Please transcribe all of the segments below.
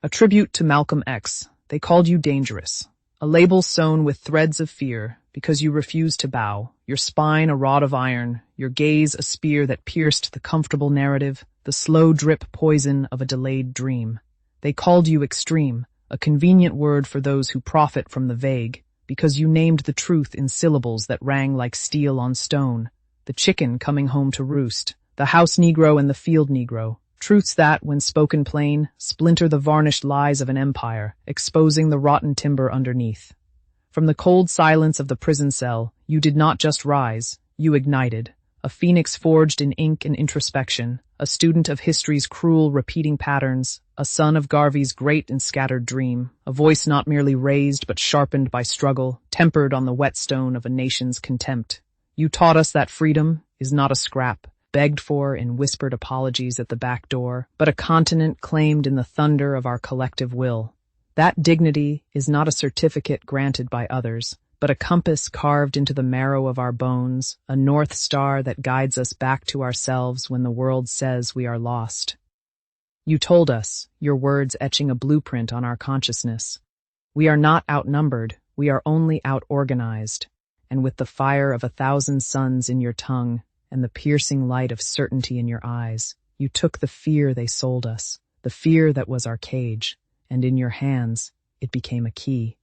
A tribute to Malcolm X. They called you dangerous. A label sewn with threads of fear because you refused to bow, your spine a rod of iron, your gaze a spear that pierced the comfortable narrative, the slow drip poison of a delayed dream. They called you extreme, a convenient word for those who profit from the vague, because you named the truth in syllables that rang like steel on stone. The chicken coming home to roost, the house Negro and the field Negro. Truths that, when spoken plain, splinter the varnished lies of an empire, exposing the rotten timber underneath. From the cold silence of the prison cell, you did not just rise, you ignited. A phoenix forged in ink and introspection, a student of history's cruel repeating patterns, a son of Garvey's great and scattered dream, a voice not merely raised but sharpened by struggle, tempered on the whetstone of a nation's contempt. You taught us that freedom is not a scrap, begged for in whispered apologies at the back door, but a continent claimed in the thunder of our collective will. That dignity is not a certificate granted by others, but a compass carved into the marrow of our bones, a north star that guides us back to ourselves when the world says we are lost. You told us, your words etching a blueprint on our consciousness. We are not outnumbered, we are only out-organized, and with the fire of 1,000 suns in your tongue, and the piercing light of certainty in your eyes, you took the fear they sold us, the fear that was our cage, and in your hands, it became a key.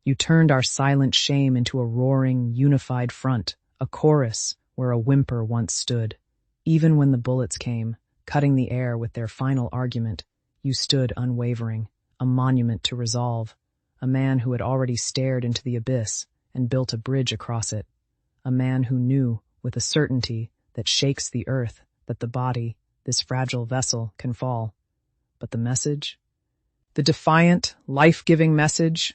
You turned our silent shame into a roaring, unified front, a chorus where a whimper once stood. Even when the bullets came, cutting the air with their final argument, you stood unwavering, a monument to resolve, a man who had already stared into the abyss and built a bridge across it, a man who knew, with a certainty that shakes the earth, that the body, this fragile vessel, can fall. But the message? The defiant, life-giving message?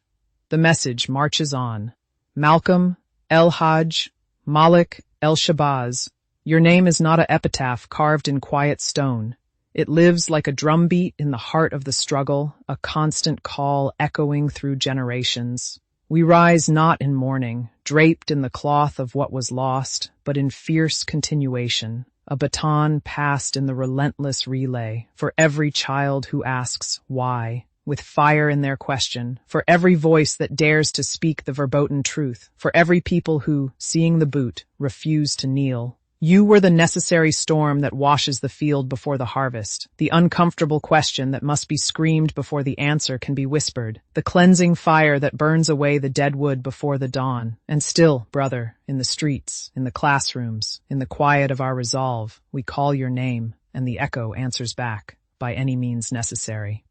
The message marches on. Malcolm, El-Hajj, Malik, El-Shabazz, your name is not an epitaph carved in quiet stone. It lives like a drumbeat in the heart of the struggle, a constant call echoing through generations. We rise not in mourning, draped in the cloth of what was lost, but in fierce continuation, a baton passed in the relentless relay, for every child who asks why, with fire in their question, for every voice that dares to speak the verboten truth, for every people who, seeing the boot, refuse to kneel. You were the necessary storm that washes the field before the harvest, the uncomfortable question that must be screamed before the answer can be whispered, the cleansing fire that burns away the dead wood before the dawn. And still, brother, in the streets, in the classrooms, in the quiet of our resolve, we call your name, and the echo answers back, by any means necessary.